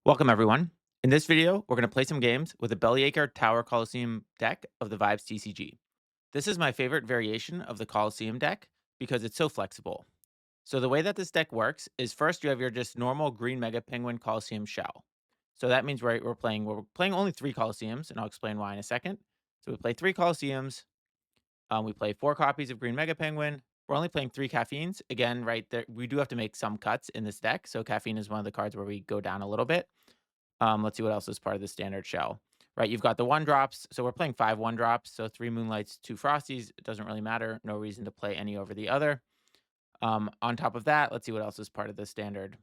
Welcome, everyone. In this video, we're going to play some games with the Bellyacher Tower Colosseum deck of the Vibes TCG. This is my favorite variation of the Colosseum deck because it's so flexible. So the way that this deck works is first you have your just normal GreenMegaPenguin Colosseum shell. So that means we're playing only 3 Colosseums, and I'll explain why in a second. So we play 3 Colosseums. We play 4 copies of GreenMegaPenguin. We're only playing 3 caffeines. Again, right there, we do have to make some cuts in this deck. So caffeine is one of the cards where we go down a little bit. Let's see what else is part of the standard shell. Right, you've got the 1 drops. So we're playing 5 1 drops. So 3 Moonlights, 2 Frosties. It doesn't really matter. No reason to play any over the other. On top of that, let's see what else is part of the standard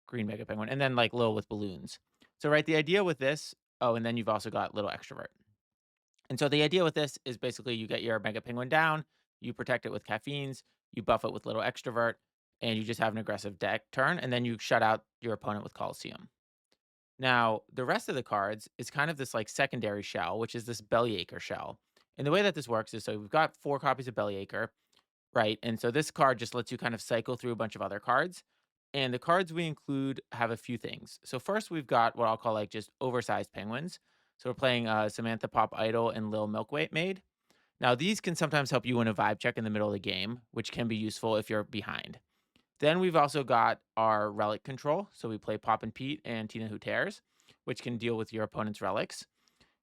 green mega penguin. And then like Lil with balloons. So right, the idea with this, oh, and then you've also got little extrovert. And so the idea with this is basically you get your mega penguin down, you protect it with caffeines, you buff it with little extrovert, and you just have an aggressive deck turn, and then you shut out your opponent with Colosseum. Now, the rest of the cards is kind of this like secondary shell, which is this Bellyacher shell. And the way that this works is so we've got 4 copies of Bellyacher, right? And so this card just lets you kind of cycle through a bunch of other cards. And the cards we include have a few things. So first we've got what I'll call like just oversized penguins. So we're playing SamanthaFeathersPopIdol and LilMilkmaid. Now these can sometimes help you win a vibe check in the middle of the game, which can be useful if you're behind. Then we've also got our relic control. So we play PoppinPete and TinaWhoTears, which can deal with your opponent's relics.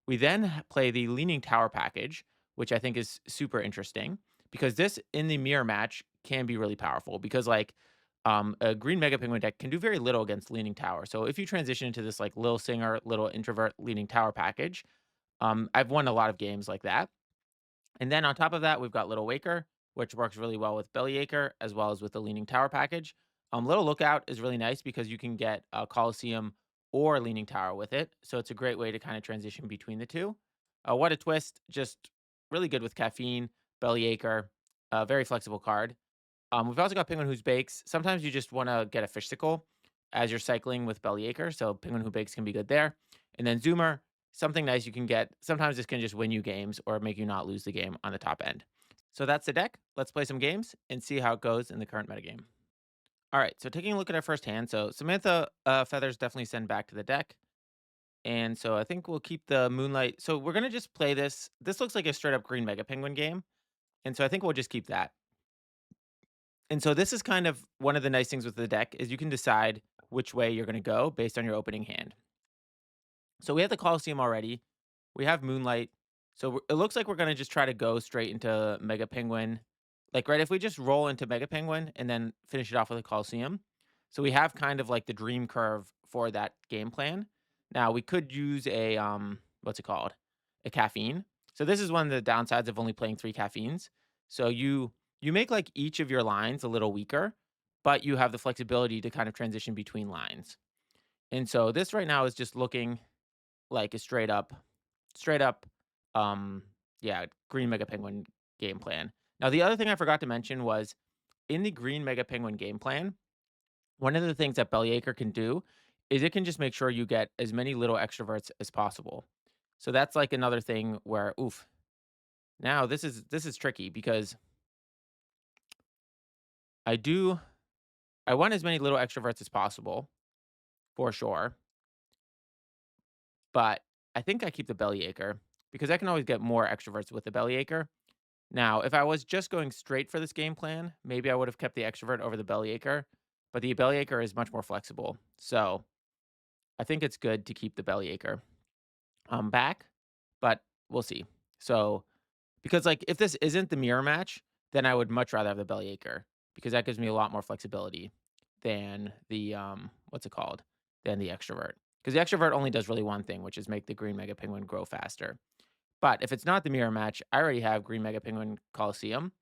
We then play the Leaning Tower package, which I think is super interesting because this in the mirror match can be really powerful because a green mega penguin deck can do very little against Leaning Tower. So if you transition into this like LilSinger, LilIntrovert, Leaning Tower package, I've won a lot of games like that. And then on top of that, we've got LilWaker, which works really well with Bellyacher as well as with the Leaning Tower package. LilLookout is really nice because you can get a Colosseum or Leaning Tower with it. So it's a great way to kind of transition between the two. WhataTwist, just really good with caffeine, Bellyacher, a very flexible card. We've also got Penguin Who's Bakes. Sometimes you just want to get a fish sickle as you're cycling with Bellyacher. So Penguin Who Bakes can be good there. And then Zoomer, something nice you can get. Sometimes this can just win you games or make you not lose the game on the top end. So that's the deck. Let's play some games and see how it goes in the current metagame. All right, so taking a look at our first hand. So Samantha Feathers definitely send back to the deck. And so I think we'll keep the Moonlight. So we're going to just play this. This looks like a straight up green Mega Penguin game. And so I think we'll just keep that. And so this is kind of one of the nice things with the deck is you can decide which way you're going to go based on your opening hand. So we have the Colosseum already. We have Moonlight. So it looks like we're going to just try to go straight into Mega Penguin. Like, right, if we just roll into Mega Penguin and then finish it off with a Colosseum. So we have kind of like the dream curve for that game plan. Now we could use a what's it called? A caffeine. So this is one of the downsides of only playing 3 caffeines. So you make like each of your lines a little weaker, but you have the flexibility to kind of transition between lines. And so this right now is just looking like a straight up, um, yeah, green Mega Penguin game plan. Now, the other thing I forgot to mention was in the green Mega Penguin game plan, one of the things that Bellyacher can do is it can just make sure you get as many little extroverts as possible. So that's like another thing where, oof. Now this is tricky because I do I want as many little extroverts as possible for sure, but I think I keep the Bellyacher because I can always get more extroverts with the Bellyacher. Now, if I was just going straight for this game plan, maybe I would have kept the extrovert over the Bellyacher, but the Bellyacher is much more flexible. So I think it's good to keep the Bellyacher back, but we'll see. So because like if this isn't the mirror match, then I would much rather have the Bellyacher because that gives me a lot more flexibility than the what's it called? Than the extrovert. Because the extrovert only does really one thing, which is make the green mega penguin grow faster. But if it's not the mirror match, I already have green mega penguin Coliseum.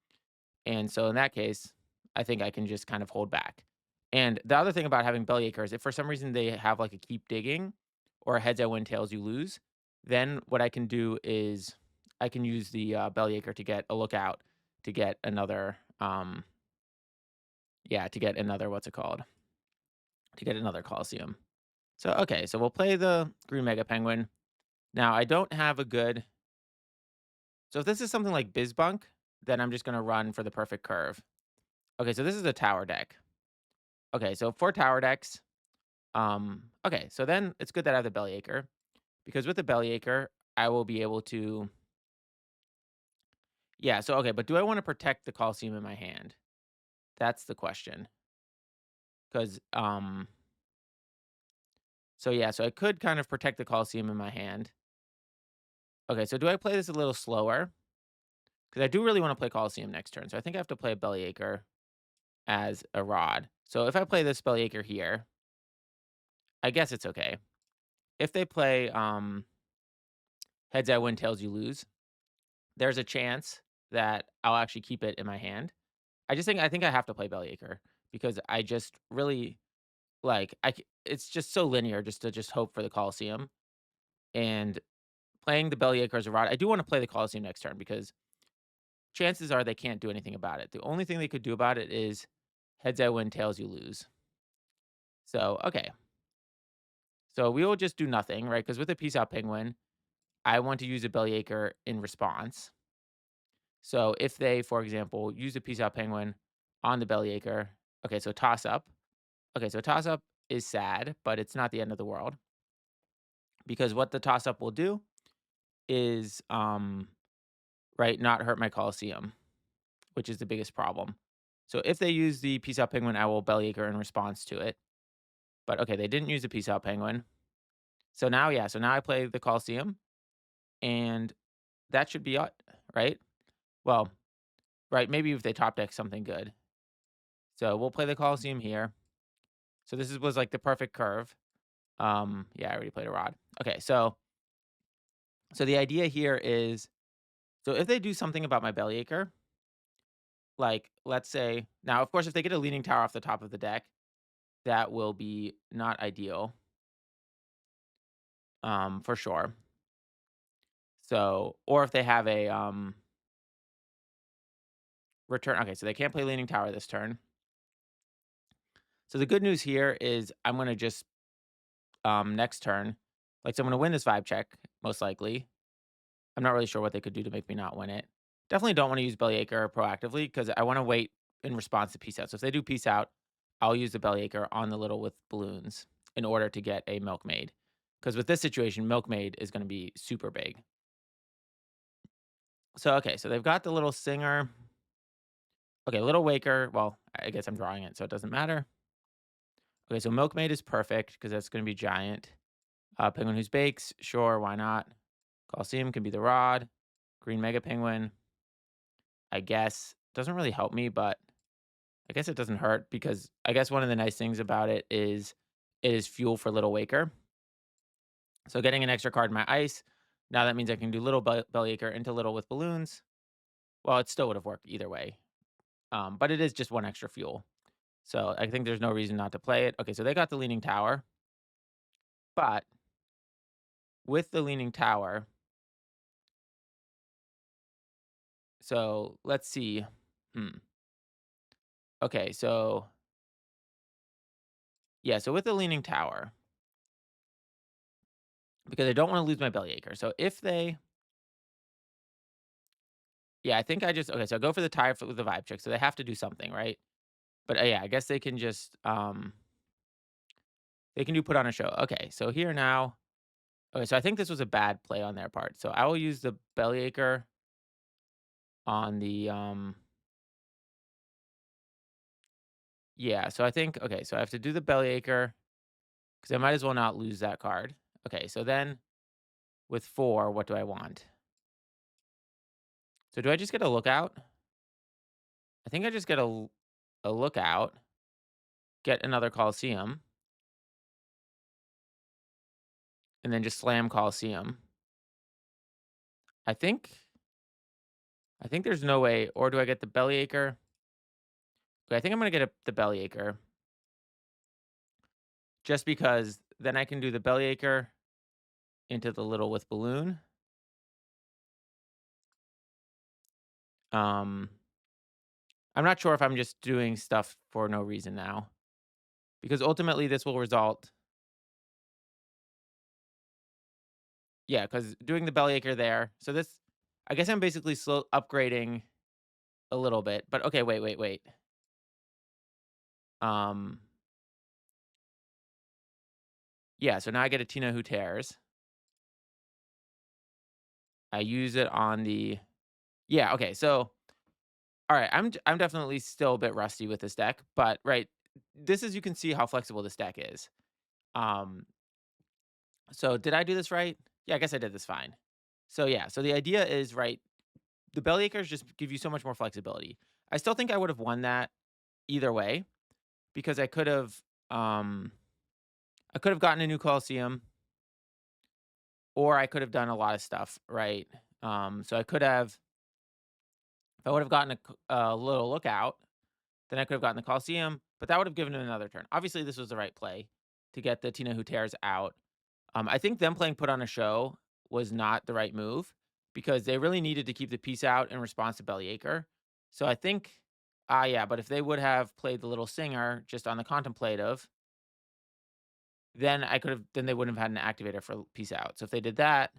And so in that case, I think I can just kind of hold back. And the other thing about having Bellyacher is if for some reason they have like a keep digging or a heads I win, tails you lose, then what I can do is I can use the Bellyacher to get a lookout to get another, yeah, to get another, what's it called? To get another Coliseum. So, okay, so we'll play the Green Mega Penguin. Now, I don't have a good. So, if this is something like Bizbunk, then I'm just going to run for the perfect curve. Okay, so this is a tower deck. Okay, so for tower decks, Okay, so then it's good that I have the Bellyacher, because with the Bellyacher, I will be able to yeah, so okay, but do I wanna protect the Colosseum in my hand? That's the question. 'Cause, so yeah, so I could kind of protect the Colosseum in my hand. Okay, so do I play this a little slower? Because I do really wanna play Colosseum next turn, so I think I have to play a Bellyacher as a rod. So if I play this Bellyacher here, I guess it's okay. If they play, heads I win, tails you lose, there's a chance that I'll actually keep it in my hand. I think I have to play Bellyacher because I just really like it's just so linear just to just hope for the Colosseum and playing the Bellyacher as a rod. I do want to play the Colosseum next turn because chances are they can't do anything about it. The only thing they could do about it is heads I win, tails you lose. So okay, so we will just do nothing, right? Because with a peace out penguin, I want to use a Bellyacher in response. So if they, for example, use a peace out penguin on the Bellyacher, okay, so toss up. Okay, so toss up is sad, but it's not the end of the world because what the toss up will do is right, not hurt my Colosseum, which is the biggest problem. So if they use the peace out penguin, I will Bellyacher in response to it. But okay, they didn't use the peace out penguin. So now, yeah, so now I play the Colosseum and that should be it, right? Well, right, maybe if they top deck something good. So we'll play the Colosseum here. So was like the perfect curve. Yeah, I already played a rod. Okay, so the idea here is so if they do something about my Bellyacher, like let's say now of course if they get a leaning tower off the top of the deck, that will be not ideal. For sure. So or if they have a return okay, so they can't play leaning tower this turn. So the good news here is I'm gonna just next turn, like so I'm gonna win this vibe check, most likely. I'm not really sure what they could do to make me not win it. Definitely don't want to use Bellyacher proactively because I want to wait in response to peace out. So if they do peace out, I'll use the Bellyacher on the little with balloons in order to get a milkmaid. Because with this situation, milkmaid is going to be super big. So okay, so they've got the little singer. Okay, little waker. Well, I guess I'm drawing it, so it doesn't matter. Okay, so milkmaid is perfect because that's going to be giant. Penguin who's bakes, sure, why not? Colosseum can be the rod. GreenMegaPenguin, I guess. Doesn't really help me, but I guess it doesn't hurt because I guess one of the nice things about it is fuel for LilWaker. So getting an extra card in my ice, now that means I can do little Bellyacher into little with balloons. Well, it still would have worked either way. But it is just one extra fuel. So I think there's no reason not to play it. Okay, so they got the Leaning Tower. But with the Leaning Tower, so let's see. Hmm. Okay, so yeah, so with the Leaning Tower, because I don't want to lose my Bellyacher. So if they yeah, I think I just okay, so I go for the tie with the vibe check, so they have to do something, right? But, yeah, I guess they can just, they can do put on a show. Okay, so here now okay, so I think this was a bad play on their part. So I will use the Bellyacher on the, yeah, so I think okay, so I have to do the Bellyacher because I might as well not lose that card. Okay, so then with 4, what do I want? So do I just get a lookout? I think I just get a lookout, get another Colosseum, and then just slam Colosseum. I think I think there's no way or do I get the Bellyacher? Okay, I think I'm gonna get the Bellyacher just because then I can do the Bellyacher into the little with balloon. Um, I'm not sure if I'm just doing stuff for no reason now because ultimately this will result yeah, because doing the Bellyacher there. So this I guess I'm basically slow upgrading a little bit, but okay, wait. Um, Yeah, so now I get a TinaWhoTears. I use it on the yeah, okay, so alright, I'm definitely still a bit rusty with this deck, but, right, this is you can see how flexible this deck is. Um, so did I do this right? Yeah, I guess I did this fine. So, yeah, so the idea is, right, the Bellyacres just give you so much more flexibility. I still think I would have won that either way because um, I could have gotten a new Colosseum or I could have done a lot of stuff, right? So I could have if I would have gotten a little lookout, then I could have gotten the Colosseum, but that would have given him another turn. Obviously, this was the right play to get the TinaWhoTears out. I think them playing Put on a Show was not the right move because they really needed to keep the piece out in response to Bellyacher. So I think, yeah, but if they would have played the LilSinger just on the contemplative, then they wouldn't have had an activator for peace out. So if they did that,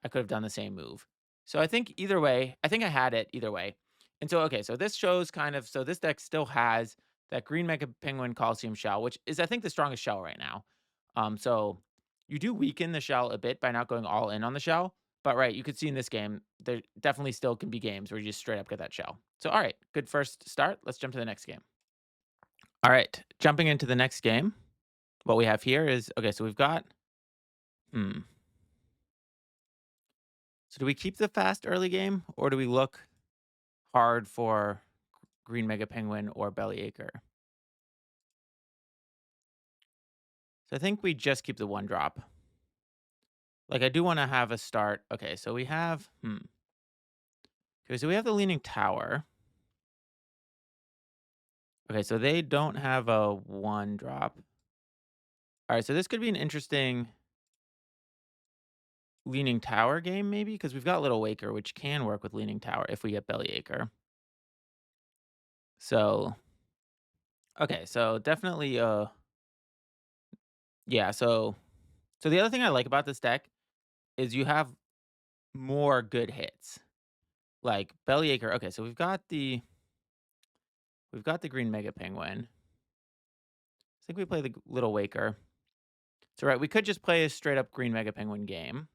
I could have done the same move. So I think either way, I think I had it either way. And so okay, so this shows kind of so this deck still has that green Mega Penguin Coliseum shell, which is I think the strongest shell right now. So you do weaken the shell a bit by not going all in on the shell. But right, you could see in this game, there definitely still can be games where you just straight up get that shell. So all right, good first start. Let's jump to the next game. All right, jumping into the next game. What we have here is okay, so we've got hmm. So do we keep the fast early game or do we look hard for Green Mega Penguin or Bellyacher? So I think we just keep the one drop. Like I do want to have a start. Okay, so we have Okay, so we have the Leaning Tower. Okay, so they don't have a one drop. All right, so this could be an interesting Leaning Tower game, maybe, because we've got LilWaker, which can work with Leaning Tower if we get Bellyacher. So okay, so definitely yeah, so the other thing I like about this deck is you have more good hits. Like Bellyacher. Okay, so we've got the Green Mega Penguin. I think we play the LilWaker. So right, we could just play a straight up Green Mega Penguin game.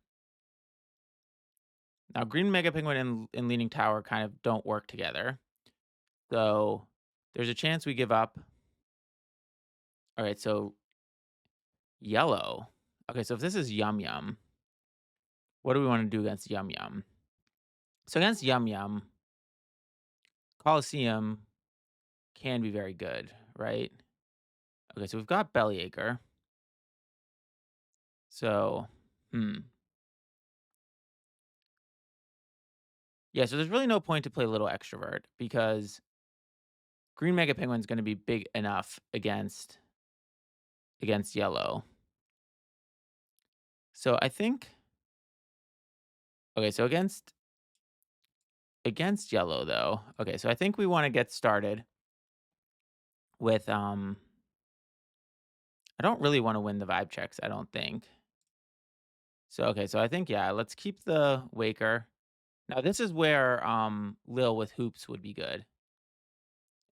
Now Green Mega Penguin and Leaning Tower kind of don't work together. So there's a chance we give up. All right, so yellow. Okay, so if this is Yum Yum, what do we want to do against Yum Yum? So against Yum Yum, Colosseum can be very good, right? Okay, so we've got Bellyacher. So, yeah, so there's really no point to play LilExtrovert because Green Mega Penguin's gonna be big enough against yellow. So I think okay, so against yellow though. Okay, so I think we want to get started with I don't really want to win the vibe checks, I don't think. So okay, so I think yeah, let's keep the Waker. Now this is where Lil with hoops would be good.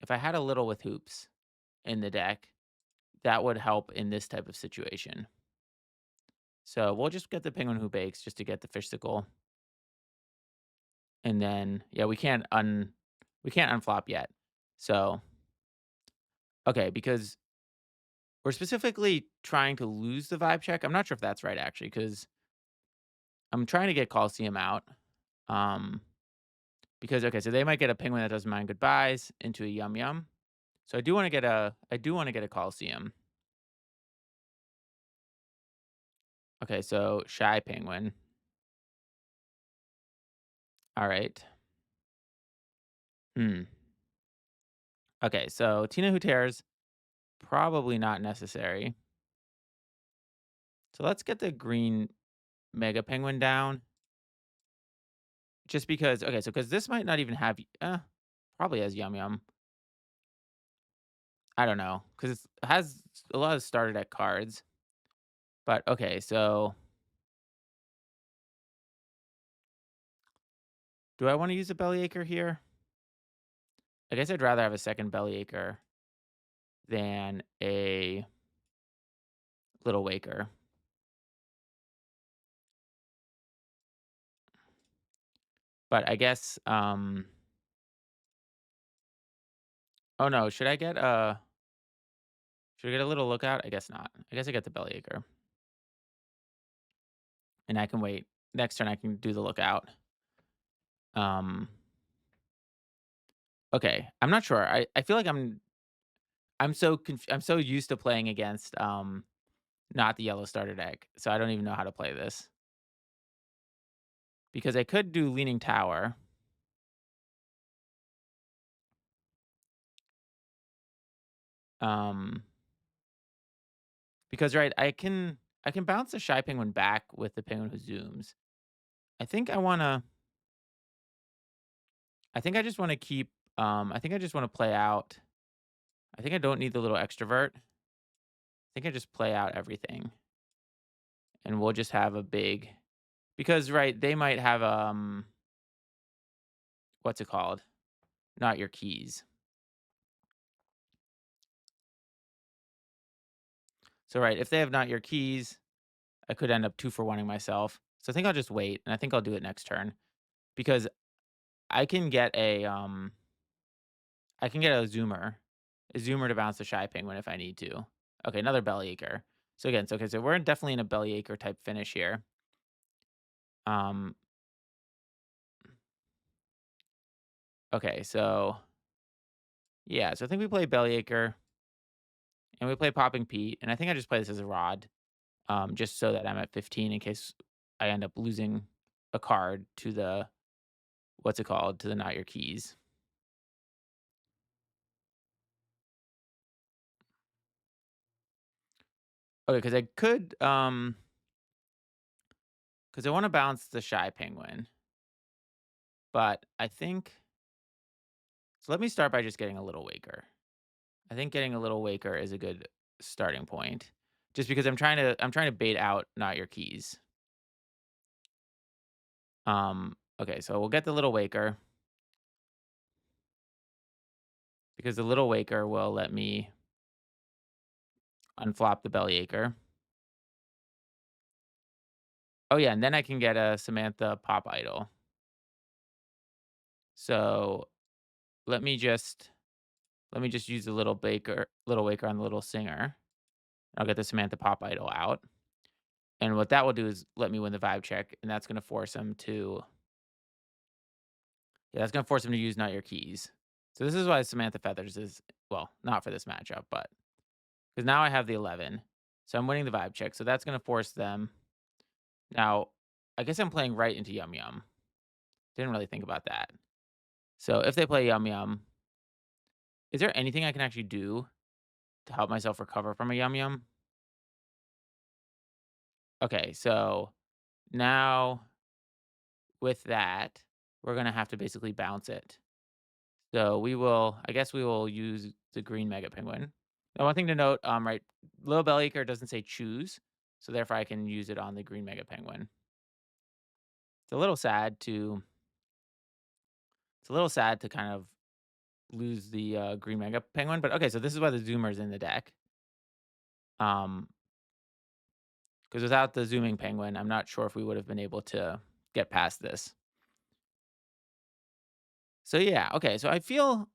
If I had a little with hoops in the deck, that would help in this type of situation. So we'll just get the penguin who bakes just to get the fish sickle. And then yeah, we can't unflop yet. So okay, because we're specifically trying to lose the vibe check. I'm not sure if that's right actually, because I'm trying to get Coliseum out. Um because okay, so they might get a penguin that doesn't mind goodbyes into a yum yum. So I do want to get a Coliseum. Okay, so shy penguin. All right. Hmm. Okay, so TinaWhoTears probably not necessary. So let's get the green Mega Penguin down. Just because okay, so because this might not even have probably has Yum Yum. I don't know, because it has a lot of starter deck cards. But okay, so do I want to use a Bellyacher here? I guess I'd rather have a second Bellyacher than a LilWaker. But I guess, oh no, should I get a LilLookout? I guess not. I guess I get the Bellyacher, and I can wait. Next turn, I can do the lookout. Um, okay, I'm not sure. I feel like I'm so used to playing against, not the yellow starter deck, so I don't even know how to play this. Because I could do Leaning Tower. Um, because, right, I can bounce the Shy Penguin back with the Penguin who zooms. I think I wanna I think I just wanna keep, I think I just wanna play out. I think I don't need the little extrovert. I think I just play out everything, and we'll just have a big, because, right, they might have, what's it called? Not your keys. So, right, if they have not your keys, I could end up 2 for 1ing myself. So I think I'll just wait, and I think I'll do it next turn because I can get a Zoomer to bounce the Shy Penguin if I need to. Okay, another Bellyacher. So again, so we're definitely in a Bellyacher type finish here. Um, okay, so yeah, so I think we play Bellyacher and we play PoppinPete, and I think I just play this as a rod, just so that I'm at 15 in case I end up losing a card to the, what's it called, to the not your keys. Okay, because I could, because I want to bounce the Shy Penguin, but I think, so let me start by just getting a LilWaker. I think getting a LilWaker is a good starting point, just because I'm trying to bait out not your keys. Okay, so we'll get the LilWaker because the LilWaker will let me unflop the Bellyacher. Oh yeah, and then I can get a SamanthaFeathersPopIdol. So let me just use the LilWaker on the LilSinger. I'll get the SamanthaFeathersPopIdol out. And what that will do is let me win the vibe check, and that's gonna force him to, yeah, that's gonna force him to use not your keys. So this is why Samantha Feathers is, well, not for this matchup, but because now I have the 11. So I'm winning the vibe check. So that's gonna force them. Now, I guess I'm playing right into Yum Yum. Didn't really think about that. So if they play Yum Yum, is there anything I can actually do to help myself recover from a Yum Yum? Okay, so now with that, we're gonna have to basically bounce it. So I guess we will use the GreenMegaPenguin. Now, one thing to note, right, LilBellyacher doesn't say choose, so therefore I can use it on the GreenMegaPenguin. It's a little sad to kind of lose the GreenMegaPenguin, but okay, so this is why the Zoomer's in the deck. Um, because without the zooming penguin, I'm not sure if we would have been able to get past this. So yeah, okay, so I feel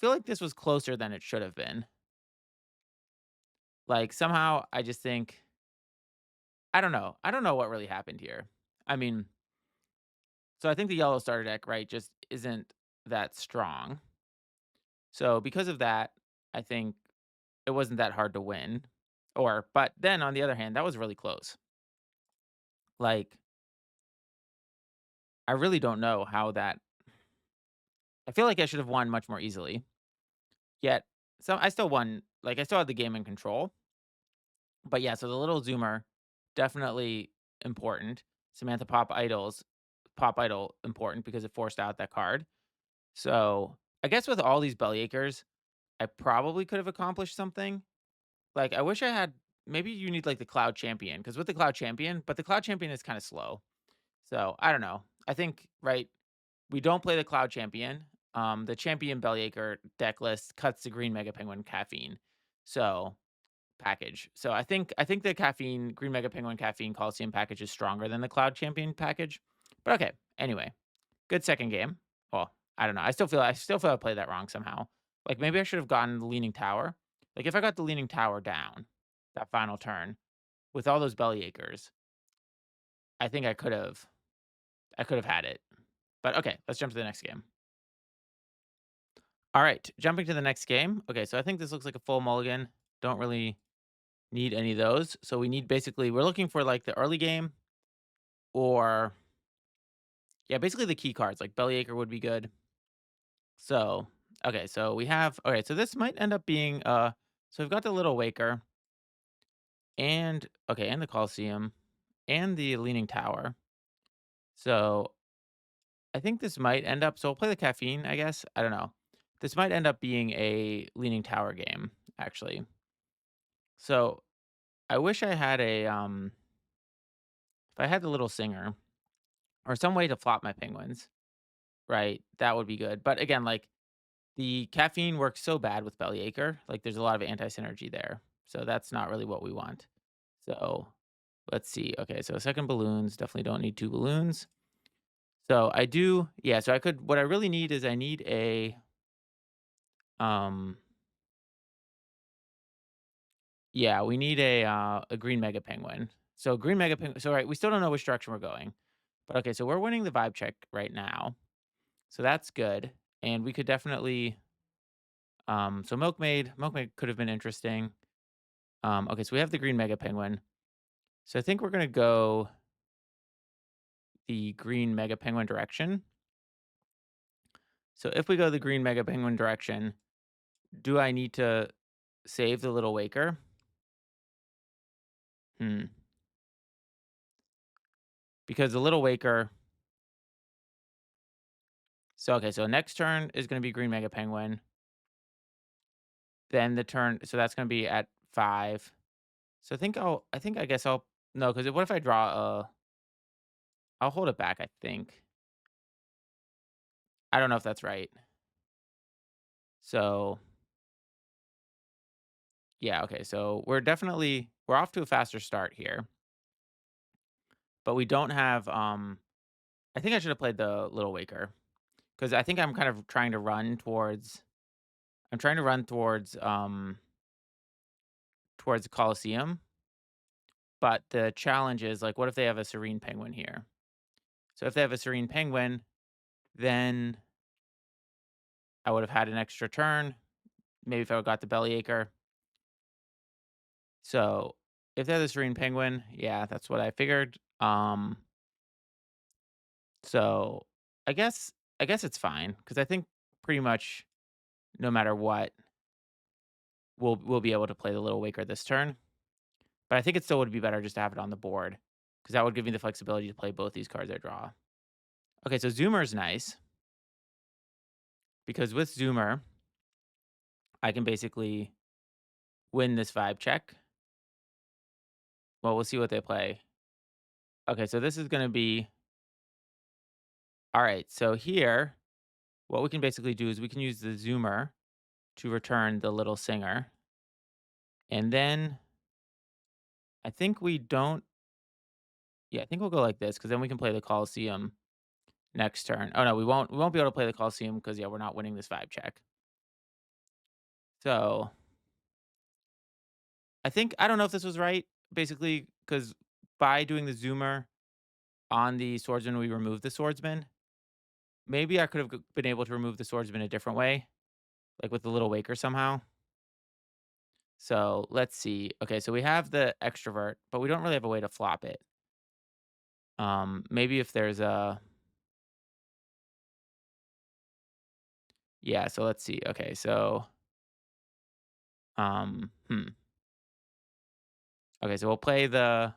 like this was closer than it should have been. Like somehow I just think, I don't know. I don't know what really happened here. I mean, so I think the yellow starter deck, right, just isn't that strong. So because of that, I think it wasn't that hard to win. But then on the other hand, that was really close. Like, I really don't know how that, I feel like I should have won much more easily. Yet, so I still won. Like, I still had the game in control. But yeah, so the little zoomer, definitely important. Pop Idol important because it forced out that card. So I guess with all these Bellyachers, I probably could have accomplished something. Like, I wish I had, maybe you need like the Cloud Champion, because with the Cloud Champion, but the Cloud Champion is kind of slow. So I don't know. I think, right, we don't play the Cloud Champion. The Champion Bellyacher deck list cuts the Green Mega Penguin caffeine. So package. So I think the caffeine, Green Mega Penguin caffeine Coliseum package is stronger than the Cloud Champion package. But okay. Anyway. Good second game. Well, I don't know. I still feel I played that wrong somehow. Like maybe I should have gotten the leaning tower. Like if I got the leaning tower down that final turn with all those Bellyachers, I think I could have had it. But okay, let's jump to the next game. All right, jumping to the next game. Okay, so I think this looks like a full mulligan. Don't really need any of those. So we need basically we're looking for like the early game or yeah, basically the key cards. Like Bellyacher would be good. So okay, so we have okay, so this might end up being so we've got the LilWaker and okay, and the Colosseum and the Leaning Tower. So I think this might end up so we'll play the caffeine, I guess. I don't know. This might end up being a Leaning Tower game, actually. So I wish I had a if I had the little singer or some way to flop my penguins, right? That would be good. But again, like the caffeine works so bad with Bellyacher, like there's a lot of anti-synergy there. So that's not really what we want. So let's see. Okay, so second balloons, definitely don't need 2 balloons. So I do yeah, so I could what I really need is I need um yeah, we need a green mega penguin. So green mega penguin so right, we still don't know which direction we're going. But okay, so we're winning the vibe check right now. So that's good. And we could definitely so milkmaid could have been interesting. Okay, so we have the green mega penguin. So I think we're gonna go the green mega penguin direction. So if we go the green mega penguin direction, do I need to save the little waker? Hmm. Because the little waker. So okay, so next turn is gonna be green mega penguin. Then the turn, so that's gonna be at 5. So I guess I'll no, because what if I draw a? I'll hold it back. I think I don't know if that's right. So yeah, okay. So we're off to a faster start here, but we don't have. I think I should have played the little waker because I think I'm kind of trying to run towards. I'm trying to run towards the Colosseum, but the challenge is like, what if they have a serene penguin here? So if they have a serene penguin, then I would have had an extra turn. Maybe if I got the Bellyacher. So if they have the serene penguin, yeah, that's what I figured. So I guess I guess it's fine because I think pretty much no matter what, we'll be able to play the little waker this turn. But I think it still would be better just to have it on the board because that would give me the flexibility to play both these cards I draw. Okay, so Zoomer is nice because with Zoomer, I can basically win this vibe check. Well, we'll see what they play. Okay, so this is going to be all right. So here, what we can basically do is we can use the Zoomer to return the little singer. And then I think we don't yeah, I think we'll go like this because then we can play the Colosseum next turn. Oh no, we won't be able to play the Colosseum because yeah, we're not winning this vibe check. So I think I don't know if this was right, basically, because by doing the zoomer on the swordsman, we removed the swordsman. Maybe I could have been able to remove the swordsman a different way, like with the little waker somehow. So let's see. Okay, so we have the extrovert, but we don't really have a way to flop it. Maybe if there's a yeah, so let's see. Okay, so hmm. Okay, so we'll play that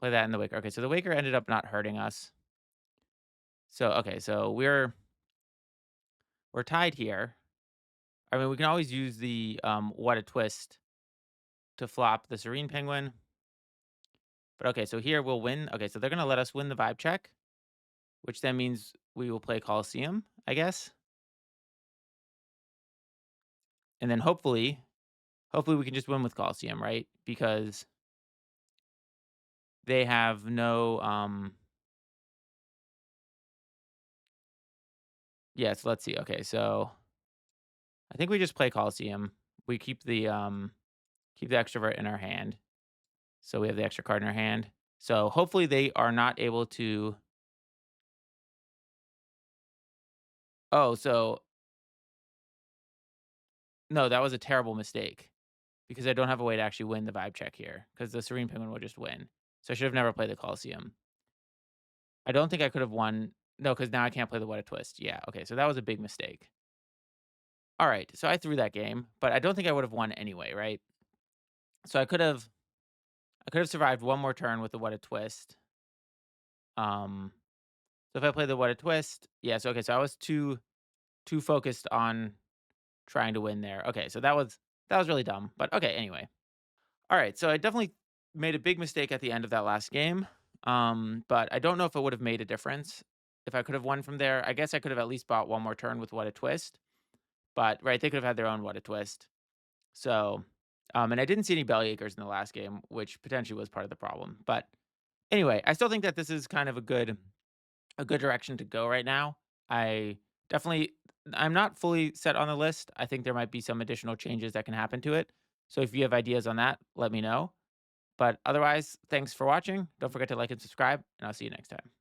in the waker. Okay, so the waker ended up not hurting us. So okay, so we're tied here. I mean, we can always use the WhataTwist to flop the Serene Penguin. But okay, so here we'll win. Okay, so they're gonna let us win the vibe check, which then means we will play Colosseum, I guess. And then hopefully we can just win with Colosseum, right? Because they have no Yeah, so let's see. Okay, so I think we just play Colosseum. We keep the extrovert in our hand. So we have the extra card in our hand. So hopefully they are not able to. Oh, so no, that was a terrible mistake because I don't have a way to actually win the vibe check here because the Serene Penguin will just win. So I should have never played the Colosseum. I don't think I could have won. No, because now I can't play the WhataTwist. Yeah, okay, so that was a big mistake. All right, so I threw that game, but I don't think I would have won anyway, right? So I could have survived one more turn with the WhataTwist. Um, so if I play the WhataTwist, yes, okay, so I was too focused on trying to win there. Okay, so that was really dumb, but okay, anyway. All right, so I definitely made a big mistake at the end of that last game. But I don't know if it would have made a difference if I could have won from there. I guess I could have at least bought one more turn with WhataTwist, but right, they could have had their own WhataTwist. So, and I didn't see any Bellyachers in the last game, which potentially was part of the problem. But anyway, I still think that this is kind of a good direction to go right now. I definitely I'm not fully set on the list. I think there might be some additional changes that can happen to it. So if you have ideas on that, let me know. But otherwise, thanks for watching. Don't forget to like and subscribe, and I'll see you next time.